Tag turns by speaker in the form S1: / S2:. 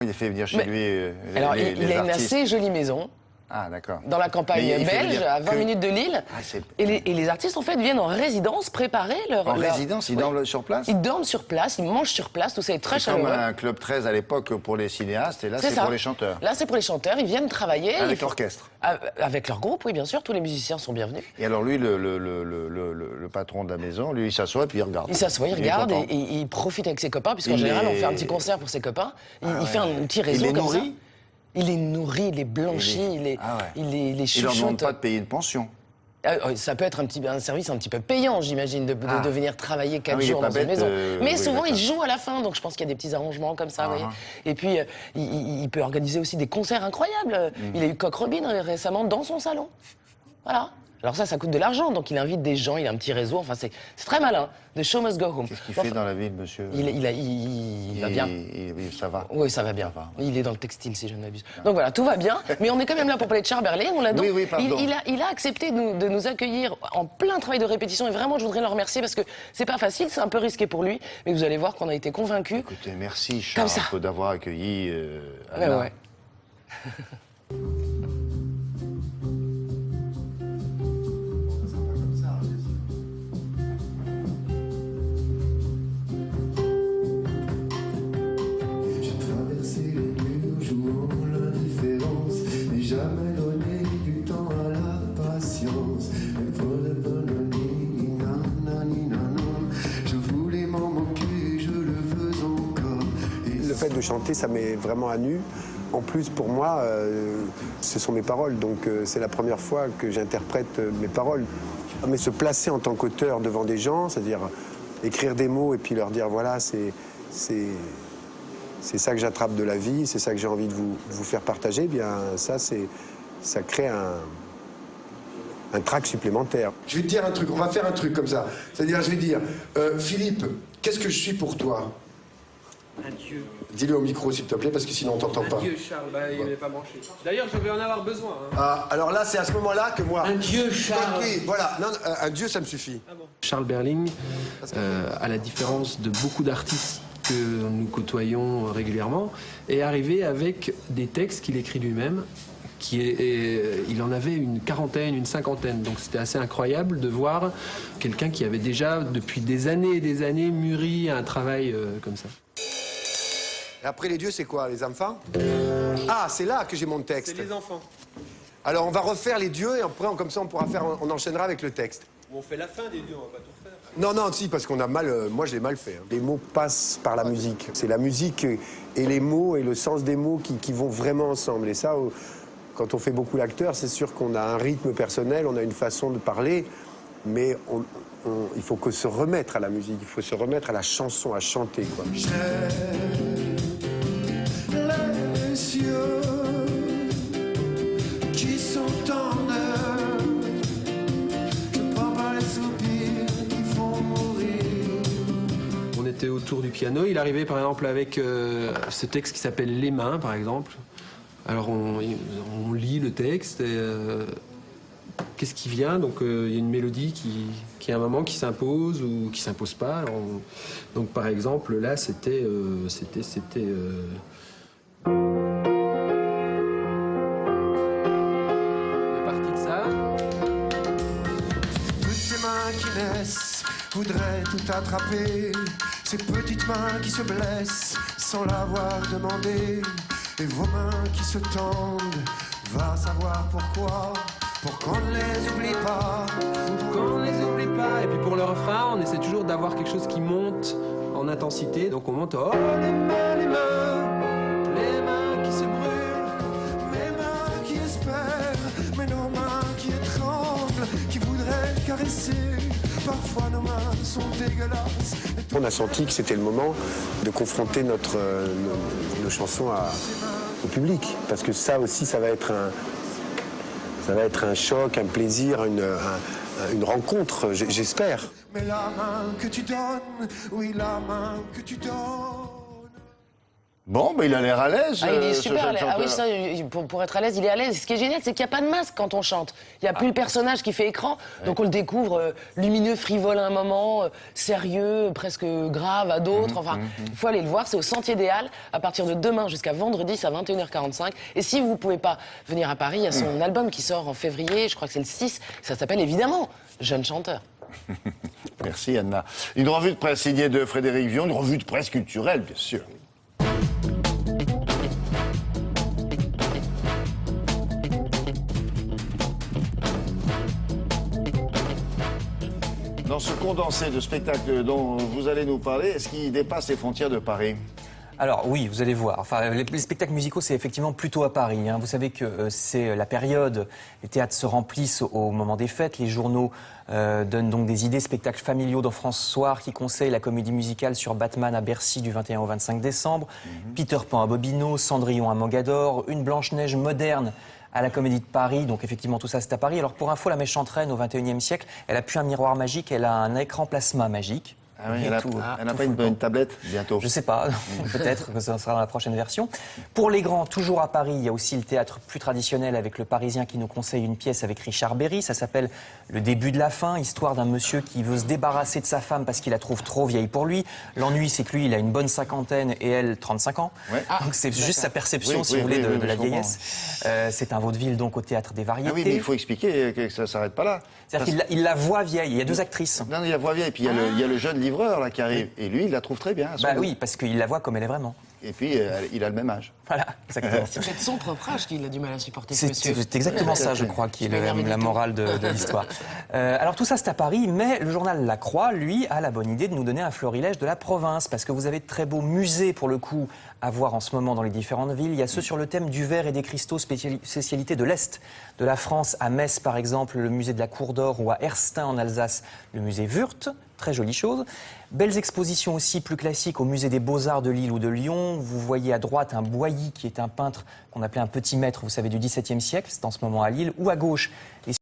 S1: Il a fait venir chez lui
S2: alors,
S1: les
S2: il a une
S1: artistes.
S2: assez jolie maison.
S1: Ah, d'accord.
S2: Dans la campagne belge, à 20 minutes de Lille.
S1: Ah,
S2: et les artistes, en fait, viennent en résidence préparer leur...
S1: En résidence, ils dorment sur place?
S2: Ils dorment sur place, ils mangent sur place, tout ça est très
S1: C'est comme
S2: chaleureux.
S1: un Club 13 à l'époque pour les cinéastes, et là, c'est pour les chanteurs.
S2: Là, c'est pour les chanteurs, ils viennent travailler.
S1: Avec l'orchestre?
S2: Avec leur groupe, oui, bien sûr, tous les musiciens sont bienvenus.
S1: Et alors lui, le patron de la maison, lui, il s'assoit et puis il regarde.
S2: Il s'assoit, il regarde et il profite avec ses copains, puisqu'en général, on fait un petit concert pour ses copains. Il fait un petit réseau
S1: il est
S2: comme
S1: nourri?
S2: ça. Il est nourri, il est blanchi, il est chuchote.
S1: Il leur demande pas de payer une pension?
S2: Ça peut être un service un petit peu payant, j'imagine, de venir travailler 4 jours dans une maison. Mais souvent, il joue à la fin, donc je pense qu'il y a des petits arrangements comme ça. Vous voyez. Et puis, il peut organiser aussi des concerts incroyables. Il a eu Coq Robin récemment dans son salon. Voilà. Alors ça coûte de l'argent, donc il invite des gens, il a un petit réseau, enfin c'est très malin. The show must go home.
S1: Qu'est-ce qu'il fait dans la vie, monsieur?
S2: Il va bien.
S1: Ça va?
S2: Oui, ça va bien. Il est dans le textile, si je ne m'abuse. Donc voilà, tout va bien. Mais on est quand même là pour parler de Charles Berling. On l'a donc.
S1: Oui, pardon.
S2: Il a accepté de nous accueillir en plein travail de répétition. Et vraiment, je voudrais le remercier parce que c'est pas facile, c'est un peu risqué pour lui. Mais vous allez voir qu'on a été convaincus.
S1: Écoutez, merci Charles d'avoir accueilli Anna.
S2: Ouais.
S3: Jamais donné du temps à la patience. Je voulais m'en moquer, je le veux encore. Le fait de chanter, ça met vraiment à nu. En plus, pour moi, ce sont mes paroles. Donc, c'est la première fois que j'interprète mes paroles. Mais se placer en tant qu'auteur devant des gens, c'est-à-dire écrire des mots et puis leur dire voilà, c'est ça que j'attrape de la vie, c'est ça que j'ai envie de vous faire partager, eh bien ça crée un trac supplémentaire. Je vais te dire un truc, on va faire un truc comme ça. C'est-à-dire, je vais dire, Philippe, qu'est-ce que je suis pour toi?
S4: Un dieu.
S3: Dis-le au micro, s'il te plaît, parce que sinon on t'entend pas.
S4: Un dieu, Charles, il n'est pas branché. D'ailleurs, je vais en avoir besoin. Hein.
S3: Ah, alors là, c'est à ce moment-là que moi...
S4: Un dieu, Charles.
S3: Oui, voilà, non, un dieu, ça me suffit.
S4: Ah bon. Charles Berling, à la différence de beaucoup d'artistes que nous côtoyons régulièrement, est arrivé avec des textes qu'il écrit lui-même. Il en avait une quarantaine, une cinquantaine. Donc c'était assez incroyable de voir quelqu'un qui avait déjà, depuis des années et des années, mûri un travail comme ça.
S3: Et après les dieux, c'est quoi? Les enfants? Ah, c'est là que j'ai mon texte.
S4: C'est les enfants.
S3: Alors on va refaire les dieux et après, comme ça, on enchaînera avec le texte.
S4: On fait la fin des dieux, on va pas tout refaire.
S3: Non, si, parce qu'on a mal... moi, je l'ai mal fait. Les mots passent par la musique. C'est la musique et les mots et le sens des mots qui vont vraiment ensemble. Et ça, quand on fait beaucoup l'acteur, c'est sûr qu'on a un rythme personnel, on a une façon de parler, mais il faut que se remettre à la musique, il faut se remettre à la chanson, à chanter, quoi. Les cieux qui sont en œuvre, je prends pas les soupirs qui font mourir.
S4: On était autour du piano, il arrivait par exemple avec ce texte qui s'appelle Les Mains, par exemple. Alors on lit le texte et qu'est-ce qui vient? Donc il y a une mélodie qui à un moment qui s'impose ou qui s'impose pas. Alors, donc par exemple là c'était parti de ça.
S3: Toutes ces mains qui naissent voudraient tout attraper, ces petites mains qui se blessent sans l'avoir demandé. Et vos mains qui se tendent, va savoir pourquoi, pour qu'on ne les oublie pas.
S4: Pour qu'on ne les oublie pas. Et puis pour le refrain, on essaie toujours d'avoir quelque chose qui monte en intensité. Donc on monte, oh les mains qui se brûlent.
S3: Mes mains qui espèrent, mais nos mains qui étranglent, qui voudraient caresser. Parfois nos mains sont dégueulasses. On a senti que c'était le moment de confronter nos chansons au public. Parce que ça aussi, ça va être un choc, un plaisir, une rencontre, j'espère. Mais la main que tu donnes, oui, la main que tu donnes.
S1: Bon, il a l'air à l'aise.
S2: Il est
S1: ce
S2: super à
S1: jeune
S2: l'aise. Ah oui,
S1: chanteur.
S2: ça, pour être à l'aise, il est à l'aise. Ce qui est génial, c'est qu'il n'y a pas de masque quand on chante. Il n'y a plus le personnage qui fait écran. Donc on le découvre lumineux, frivole à un moment, sérieux, presque grave à d'autres. Enfin, il faut aller le voir. C'est au Sentier des Halles, à partir de demain jusqu'à vendredi, c'est à 21h45. Et si vous ne pouvez pas venir à Paris, il y a son album qui sort en février, je crois que c'est le 6. Ça s'appelle évidemment Jeune chanteur.
S1: Merci Anna. Une revue de presse signée de Frédéric Vion, une revue de presse culturelle, bien sûr. Dans ce condensé de spectacles dont vous allez nous parler, est-ce qu'il dépasse les frontières de Paris ?
S5: Alors oui, vous allez voir. Enfin, les spectacles musicaux, c'est effectivement plutôt à Paris. Vous savez que c'est la période, les théâtres se remplissent au moment des fêtes, les journaux donnent donc des idées, spectacles familiaux dans France Soir qui conseillent la comédie musicale sur Batman à Bercy du 21 au 25 décembre, Peter Pan à Bobino, Cendrillon à Mogador, une Blanche-Neige moderne à la Comédie de Paris, donc effectivement tout ça c'est à Paris. Alors pour info, la méchante reine au 21e siècle, elle a plus un miroir magique, elle a un écran plasma magique.
S1: Ah oui, elle n'a pas une tablette bientôt?
S5: Je sais pas, peut-être que ça sera dans la prochaine version. Pour les grands, toujours à Paris, il y a aussi le théâtre plus traditionnel avec le Parisien qui nous conseille une pièce avec Richard Berry. Ça s'appelle Le début de la fin, histoire d'un monsieur qui veut se débarrasser de sa femme parce qu'il la trouve trop vieille pour lui. L'ennui, c'est que lui, il a une bonne cinquantaine et elle, 35 ans. Ouais. Donc c'est juste sa perception, si vous voulez, de la vieillesse. C'est un vaudeville donc au théâtre des Variétés.
S1: Ah oui, mais il faut expliquer que ça ne s'arrête pas là.
S5: C'est-à-dire qu'il la voit vieille. Il y a deux actrices.
S1: Non, il la voit vieille. Et puis il y a le jeune livreur là qui arrive. Et lui, il la trouve très bien.
S5: Oui, parce qu'il la voit comme elle est vraiment.
S1: Et puis, il a le même âge.
S5: Voilà, exactement.
S2: C'est peut-être son propre âge qu'il a du mal à supporter.
S5: C'est exactement ça, je crois, qui est la morale de l'histoire. Alors tout ça, c'est à Paris, mais le journal La Croix, lui, a la bonne idée de nous donner un florilège de la province, parce que vous avez de très beaux musées, pour le coup, à voir en ce moment dans les différentes villes. Il y a ceux sur le thème du verre et des cristaux, spécialité de l'Est de la France. À Metz, par exemple, le musée de la Cour d'Or, ou à Erstein, en Alsace, le musée Wurth. Très jolie chose. Belles expositions aussi plus classiques au musée des Beaux-Arts de Lille ou de Lyon. Vous voyez à droite un Boilly qui est un peintre qu'on appelait un petit maître, vous savez, du XVIIe siècle. C'est en ce moment à Lille. Ou à gauche, les